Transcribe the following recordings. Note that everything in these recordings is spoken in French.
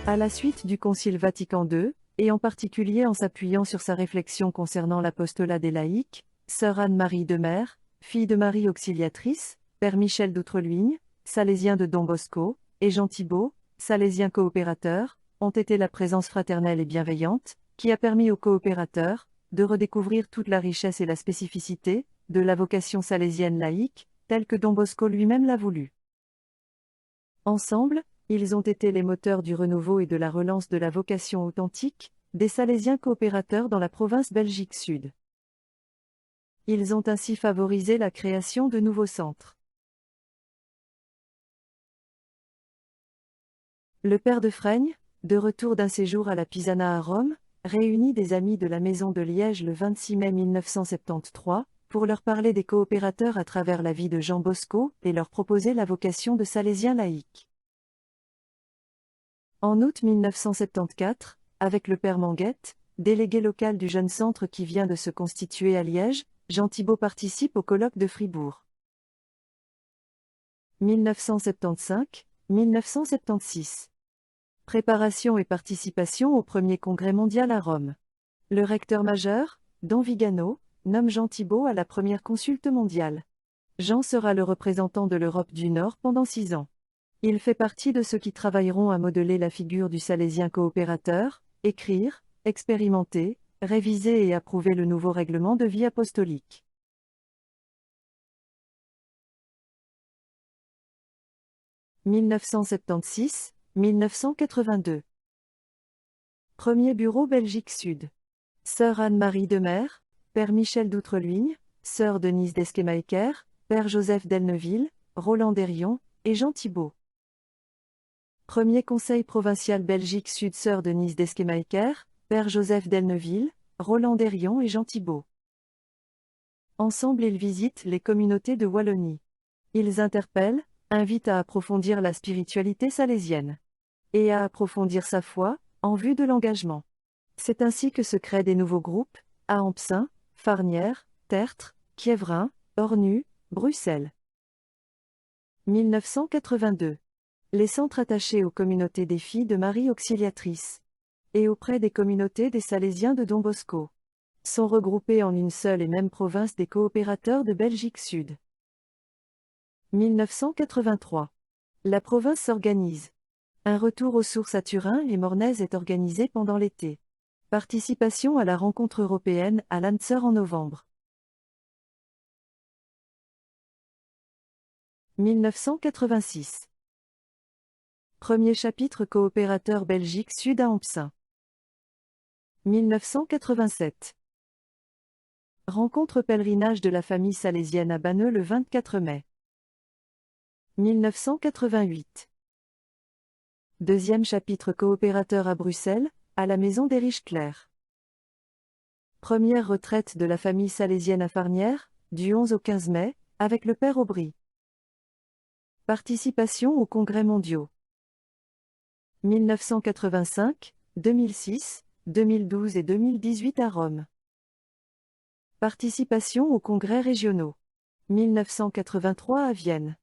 À la suite du Concile Vatican II, et en particulier en s'appuyant sur sa réflexion concernant l'apostolat des laïcs, sœur Anne-Marie Demer, fille de Marie Auxiliatrice, père Michel d'Outreluigne, salésien de Don Bosco, et Jean Thibault, salésien coopérateur, ont été la présence fraternelle et bienveillante, qui a permis aux coopérateurs de redécouvrir toute la richesse et la spécificité de la vocation salésienne laïque, telle que Don Bosco lui-même l'a voulu. Ensemble, ils ont été les moteurs du renouveau et de la relance de la vocation authentique des Salésiens coopérateurs dans la province Belgique Sud. Ils ont ainsi favorisé la création de nouveaux centres. Le père de Freigne, de retour d'un séjour à la Pisana à Rome, réunit des amis de la Maison de Liège le 26 mai 1973, pour leur parler des coopérateurs à travers la vie de Jean Bosco et leur proposer la vocation de Salésien laïque. En août 1974, avec le père Manguette, délégué local du jeune centre qui vient de se constituer à Liège, Jean Thibault participe au colloque de Fribourg. 1975-1976. Préparation et participation au premier congrès mondial à Rome. Le recteur majeur, Don Vigano, nomme Jean Thibault à la première consulte mondiale. Jean sera le représentant de l'Europe du Nord pendant 6 ans. Il fait partie de ceux qui travailleront à modeler la figure du salésien coopérateur, écrire, expérimenter, réviser et approuver le nouveau règlement de vie apostolique. « 1976-1982. Premier bureau Belgique Sud. Sœur Anne-Marie Demer, père Michel d'Outreluigne, sœur Denise d'Esquemaeker, père Joseph Delneville, Roland Derion, et Jean Thibault. Premier conseil provincial Belgique Sud, sœur Denise d'Esquemaeker, père Joseph Delneville, Roland Derion et Jean Thibault. Ensemble ils visitent les communautés de Wallonie. Ils interpellent, invitent à approfondir la spiritualité salésienne. Et à approfondir sa foi, en vue de l'engagement. C'est ainsi que se créent des nouveaux groupes, à Ampsin, Farnières, Tertre, Quiévrain, Ornu, Bruxelles. 1982. Les centres attachés aux communautés des filles de Marie Auxiliatrice et auprès des communautés des Salésiens de Don Bosco sont regroupés en une seule et même province des coopérateurs de Belgique Sud. 1983. La province s'organise. Un retour aux sources à Turin et Mornez est organisé pendant l'été. Participation à la rencontre européenne à Lanzer en novembre. 1986. Premier chapitre coopérateur Belgique Sud à Ampsin. 1987. Rencontre pèlerinage de la famille salésienne à Banneux le 24 mai. 1988. Deuxième chapitre coopérateur à Bruxelles, à la maison d'Erich Clair. Première retraite de la famille salésienne à Farnières, du 11 au 15 mai, avec le père Aubry. Participation aux congrès mondiaux. 1985, 2006, 2012 et 2018 à Rome. Participation aux congrès régionaux. 1983 à Vienne.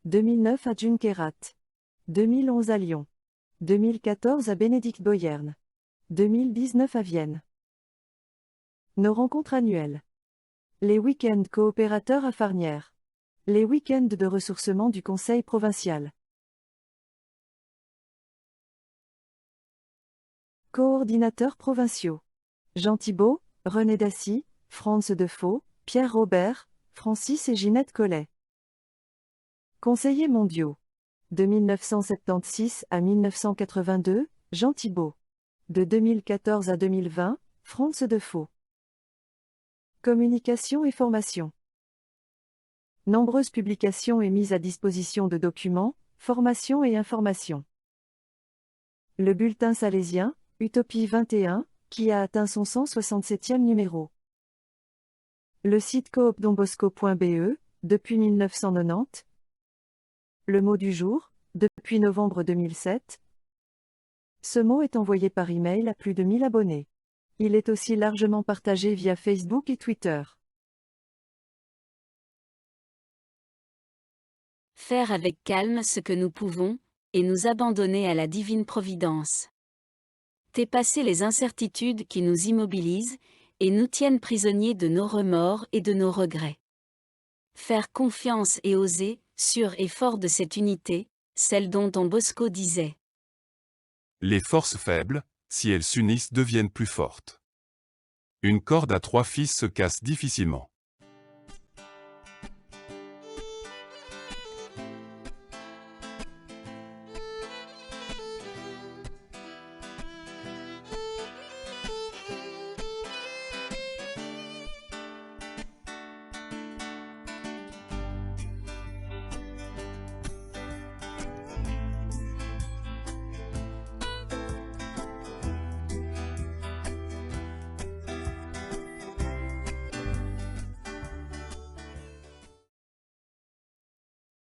2009 à Junkerat. 2011 à Lyon. 2014 à Bénédicte-Boyerne. 2019 à Vienne. Nos rencontres annuelles. Les week-ends coopérateurs à Farnières. Les week-ends de ressourcement du Conseil provincial. Coordinateurs provinciaux. Jean Thibault, René Dassy, Franz Defaux, Pierre Robert, Francis et Ginette Collet. Conseillers mondiaux. De 1976 à 1982, Jean Thibault. De 2014 à 2020, Franz Defaux. Communication et formation. Nombreuses publications et mises à disposition de documents, formations et informations. Le bulletin salésien, Utopie 21, qui a atteint son 167e numéro. Le site coopdonbosco.be, depuis 1990. Le mot du jour, depuis novembre 2007. Ce mot est envoyé par email à plus de 1000 abonnés. Il est aussi largement partagé via Facebook et Twitter. Faire avec calme ce que nous pouvons, et nous abandonner à la divine providence. Dépasser les incertitudes qui nous immobilisent et nous tiennent prisonniers de nos remords et de nos regrets. Faire confiance et oser, sûr et fort de cette unité, celle dont Don Bosco disait. Les forces faibles, si elles s'unissent, deviennent plus fortes. Une corde à 3 fils se casse difficilement.